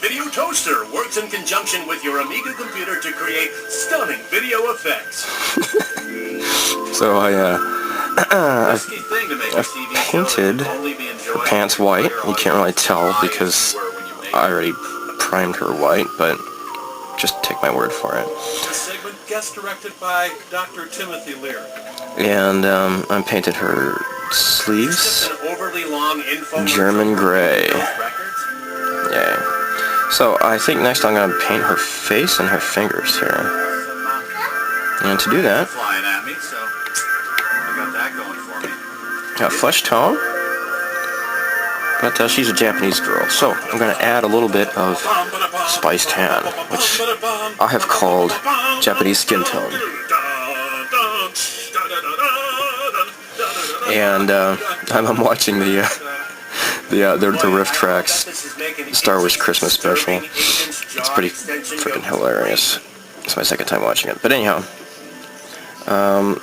video toaster works in conjunction with your Amiga computer to create stunning video effects. So I've painted her pants white. You can't really tell because I already primed her white, but just take my word for it. This segment guest directed by Dr. Timothy Lear. And I painted her sleeves German gray. Yay. So I think next I'm going to paint her face and her fingers here. And to do that, got flesh tone, but she's a Japanese girl, so I'm going to add a little bit of spice tan, which I have called Japanese skin tone. And I'm watching the riff tracks, Star Wars Christmas special. It's pretty freaking hilarious. It's my second time watching it. But anyhow,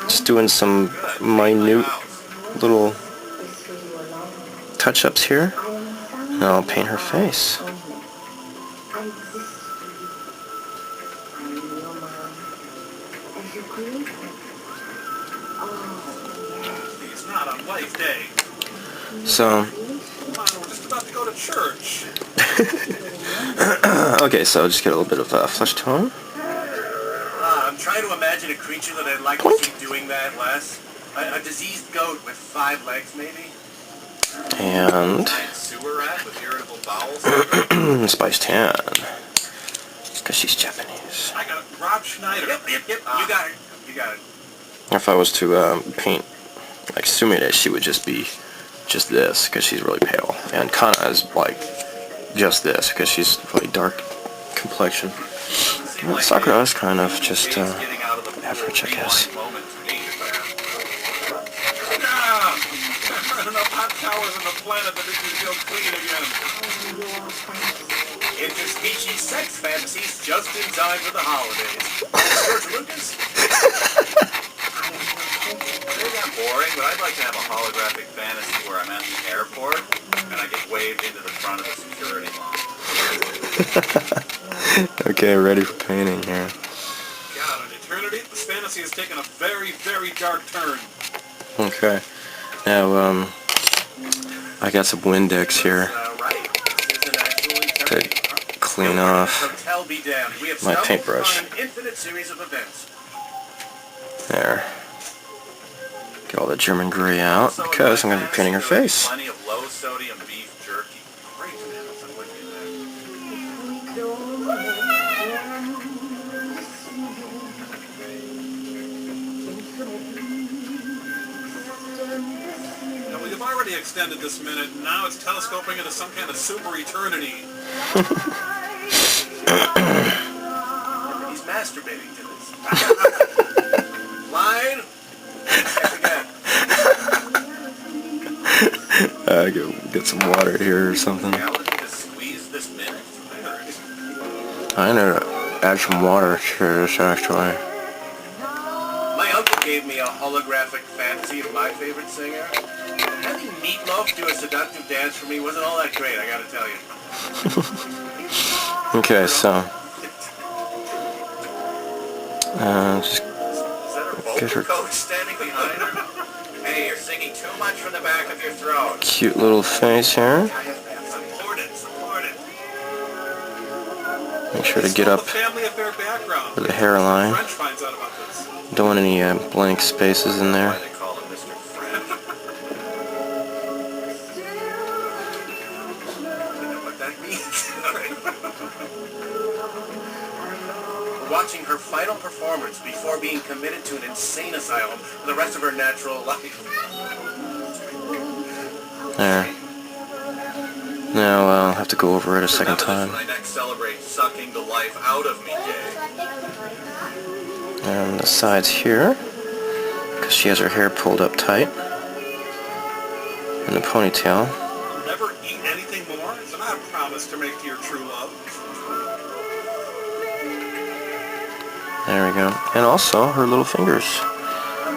just doing some minute little touch-ups here, and I'll paint her face. It's not on Life Day. So, we're just about to go to church. okay, so just get a little bit of flesh tone. I'm trying to imagine a creature that I'd like to see doing that less. A diseased goat with 5 legs, maybe. And sewer rat with irritable bowels. spice tan, because she's Japanese. I got it. Rob Schneider. Yep. You got it. You got it. If I was to paint like Sumire, she would just be just this, because she's really pale. And Kana is like just this, because she's really dark complexion. And Sakura is kind of just average, I guess. Enough hot showers on the planet that make me feel clean again. Interspecies sex fantasies just in time for the holidays. George Lucas? Maybe I'm boring, but I'd like to have a holographic fantasy where I'm at the airport and I get waved into the front of the security line. Okay, ready for painting here. God, in eternity, this fantasy has taken a very, very dark turn. Okay. Now, I got some Windex here to clean off my paintbrush. There. Get all the German gray out, because I'm going to be painting her face. We've already extended this minute, and now it's telescoping into some kind of super eternity. He's masturbating to this. Line. Get some water here or something. I know to add some water to this, actually. My uncle gave me a holographic fantasy of my favorite singer. Having Meatloaf do a seductive dance for me wasn't all that great, I gotta tell you. Okay, so just get her coach standing behind her. Hey, you're singing too much from the back of your throat. Cute little face here. Support it. Make sure to get up for the hairline. Don't want any blank spaces in there. Watching her final performance before being committed to an insane asylum for the rest of her natural life. There. Now I'll have to go over it a second time. When I next celebrate sucking the life out of me day. And the sides here, because she has her hair pulled up tight. And the ponytail. I'll never eat anything more. It's not a promise to make to your true love. There we go. And also her little fingers,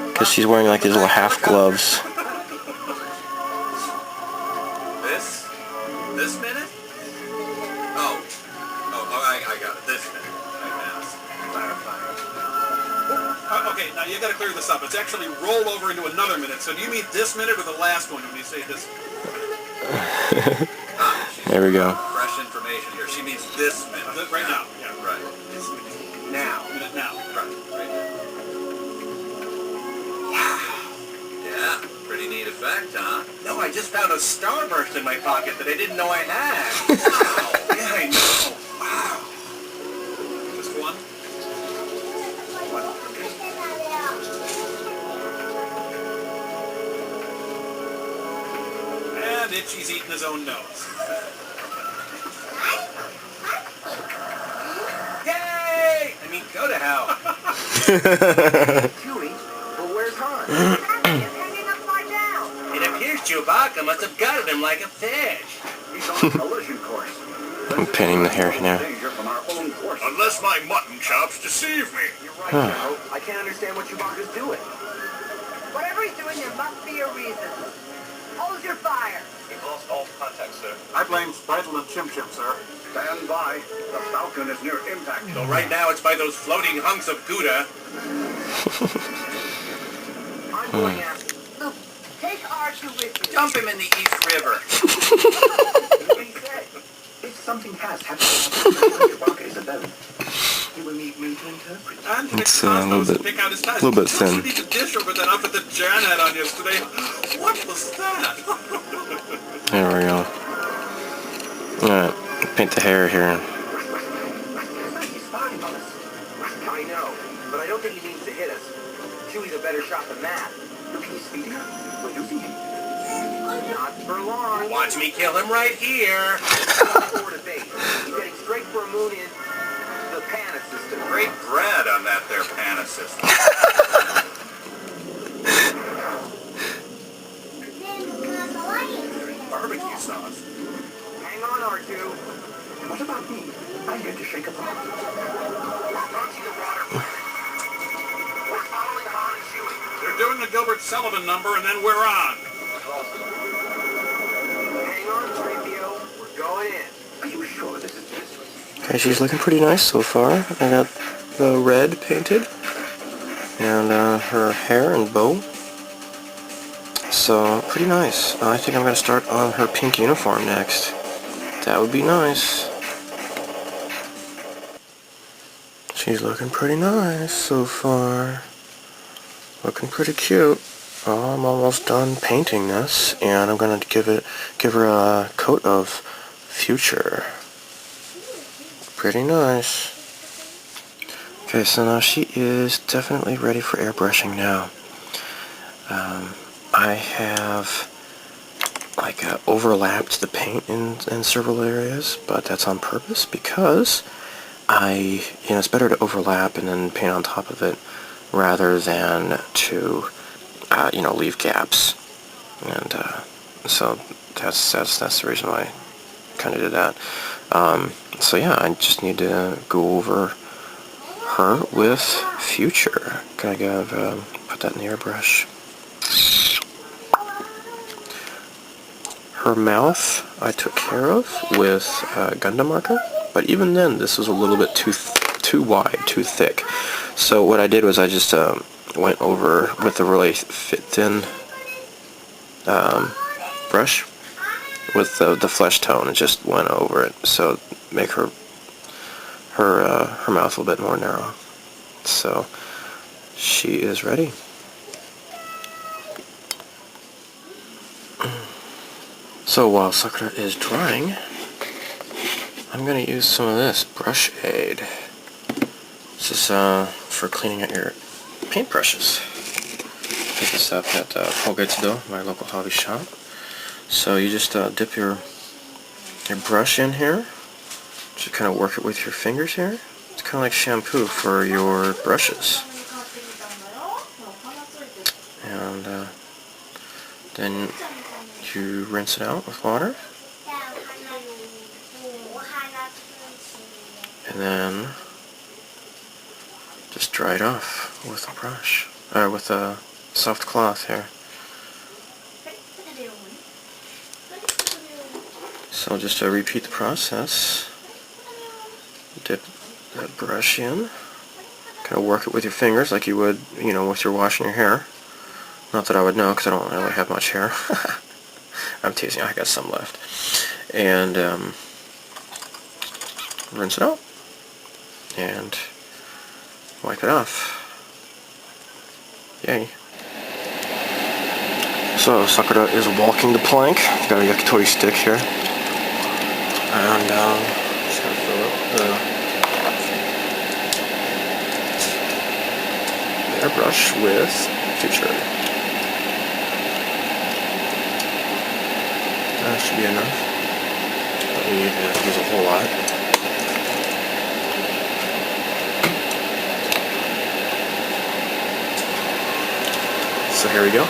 because she's wearing like these little half gloves. This minute? Oh, Now you got to clear this up. It's actually roll over into another minute. So do you mean this minute or the last one when you say this? There we go. Fresh information here. She means this minute. Right now. Yeah. Right. This minute. Now. Minute now. Right now. Wow. Yeah, pretty neat effect, huh? No, I just found a starburst in my pocket that I didn't know I had. Wow. Yeah, I know. Wow. Just one. And Itchy's eating his own nose. Yay! I mean, go to hell. Chewie, but where's Han? Hanging upside down. It appears Chewbacca must have gutted him like a fish. He's on a collision course. I'm pinning the hair now. Danger from our own course. Unless my mutton chops deceive me. You're right, Joe. I can't understand what Chewbacca's doing. Whatever he's doing, there must be a reason. Hold your fire. We've lost all contact, sir. I blame Spital and Chim Chim, sir. Stand by. The Falcon is near impact. So right now it's by those floating hunks of Gouda. I'm going after. Look, take R2 with you. Dump him in the East River. What did he say? If something has happened, Chewbacca is a villain. You will need me to interpret. And It's a little bit thin. You need to dish over that outfit that Jan had on yesterday. What was that? There we go. Alright, paint the hair here. He's spying on us. I know, but I don't think he means to hit us. Chewie's a better shot than that. Look, he's speeding up. We're losing him. Not for long. Watch me kill him right here. Forward of base. He's heading straight for a moon in the Pana system. Great bread on that there Pana system. Barbecue sauce. Hang on, R2. What about me? I'm here to shake up the mountain. Approaching the water planet. We're following Han and Chewie. They're doing the Gilbert Sullivan number, and then we're on. Hang on, 3PO. We're going in. Are you sure this is this? Okay, she's looking pretty nice so far. I got the red painted. And her hair and bow. So, pretty nice. I think I'm going to start on her pink uniform next. That would be nice. She's looking pretty nice so far. Looking pretty cute. Oh, I'm almost done painting this, and I'm going to give her a coat of future. Pretty nice. Okay, so now she is definitely ready for airbrushing now. I have overlapped the paint in several areas, but that's on purpose because it's better to overlap and then paint on top of it rather than to leave gaps. And so that's the reason why I kind of did that. So yeah, I just need to go over her with future. Gotta go put that in the airbrush. Her mouth I took care of with Gundam marker, but even then this was a little bit too wide, too thick. So what I did was I just went over with a really thin brush with the flesh tone and just went over it, so make her mouth a little bit more narrow. So she is ready. So while Sakura is drying, I'm going to use some of this brush aid. This is for cleaning out your paintbrushes. Pick this up at Hogetsudo, my local hobby shop. So you just dip your brush in here, just kind of work it with your fingers here. It's kind of like shampoo for your brushes. And then you rinse it out with water. And then just dry it off with a brush, or with a soft cloth here. So just repeat the process. Dip that brush in, work it with your fingers like you would, with your washing your hair. Not that I would know, because I don't really have much hair. I'm teasing, I got some left. And rinse it out. And wipe it off. Yay. So, Sakura is walking the plank. Got a yakitori stick here. And, just gonna fill up the airbrush with Future. That should be enough. Don't need to use a whole lot. So here we go.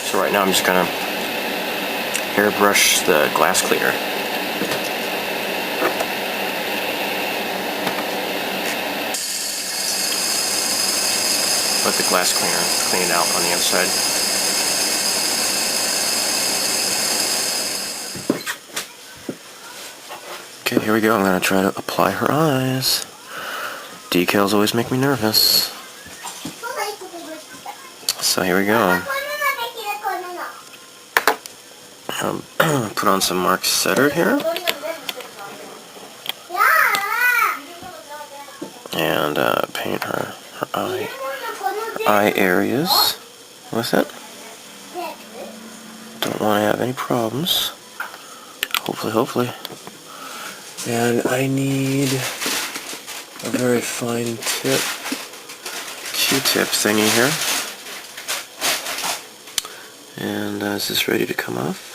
So right now I'm just gonna airbrush the glass cleaner. Let the glass cleaner clean it out on the inside. Okay, here we go. I'm gonna try to apply her eyes. Decals always make me nervous. So here we go. Put on some Mark Setter here. And paint her eye areas with it. Don't want to have any problems. Hopefully. And I need a very fine tip, Q-tip thingy here. And is this ready to come off?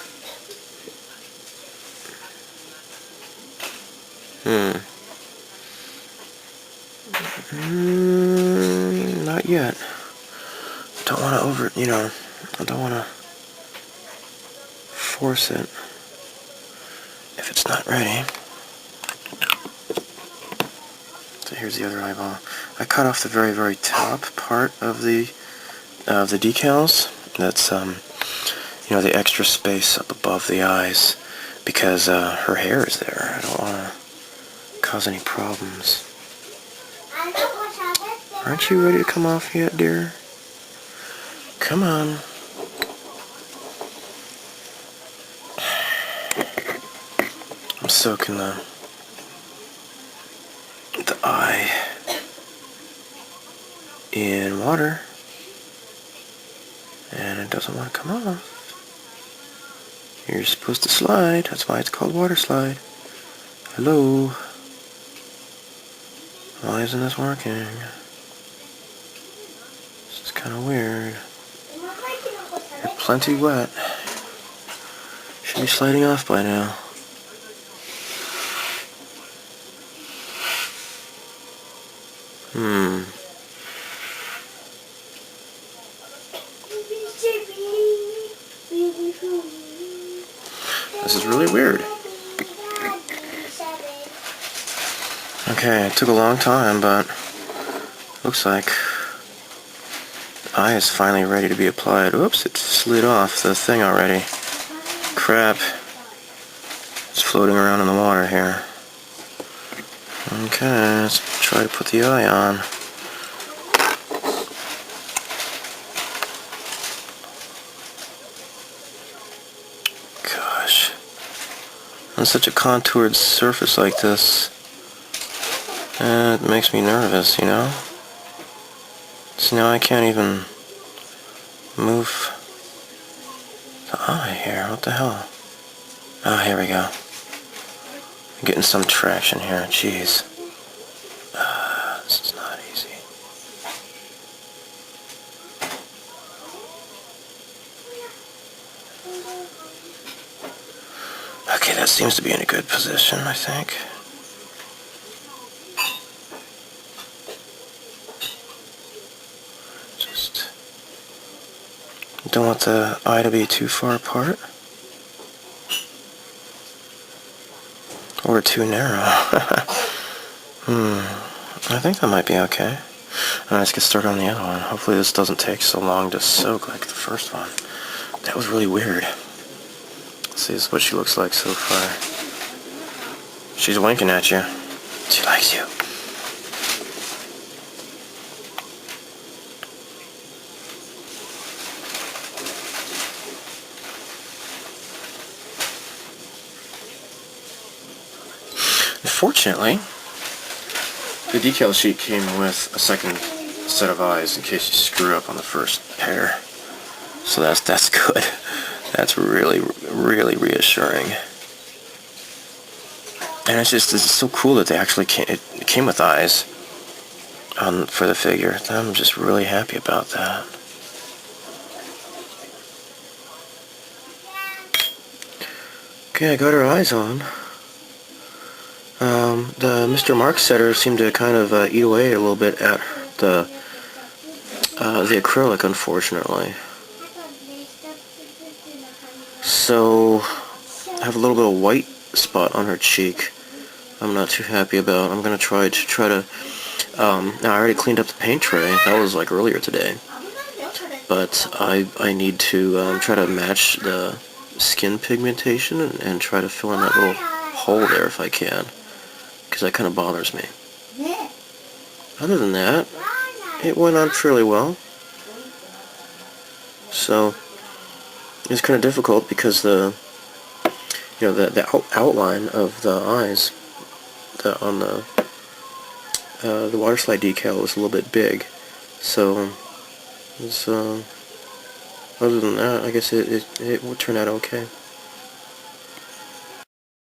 Not yet. Don't want to I don't want to force it if it's not ready. So here's the other eyeball. I cut off the very, very top part of the decals. That's the extra space up above the eyes, because her hair is there. I don't want to cause any problems. Aren't you ready to come off yet, dear? Come on. I'm soaking the eye in water, and it doesn't want to come off. You're supposed to slide. That's why it's called water slide. Hello. Why isn't this working? This is kind of weird. You're plenty wet. Should be sliding off by now. This is really weird. Okay, it took a long time, but looks like the eye is finally ready to be applied. Oops, it slid off the thing already. Crap. It's floating around in the water here. Okay, let's try to put the eye on. Gosh. On such a contoured surface like this, it makes me nervous, So now I can't even move the eye here. What the hell? Oh, here we go. I'm getting some traction here. Jeez. This is not easy. Okay, that seems to be in a good position, I think. Just don't want the eye to be too far apart. Or too narrow. I think that might be okay. Let's get started on the other one. Hopefully this doesn't take so long to soak like the first one. That was really weird. Let's see, this is what she looks like so far. She's winking at you. She likes you. Unfortunately, the decal sheet came with a second set of eyes in case you screw up on the first pair. So that's good. That's really reassuring. And it's so cool that they actually it came with eyes for the figure. I'm just really happy about that. Okay, I got her eyes on. The Mr. Mark setter seemed to kind of eat away a little bit at the acrylic, unfortunately. So I have a little bit of white spot on her cheek. I'm not too happy about. I'm gonna try to. Now I already cleaned up the paint tray. That was like earlier today. But I need to try to match the skin pigmentation and try to fill in that little hole there if I can. Because that kind of bothers me. Other than that, it went on fairly well. So it's kind of difficult because the outline of the eyes on the water slide decal was a little bit big. So it's other than that, I guess it would turn out okay.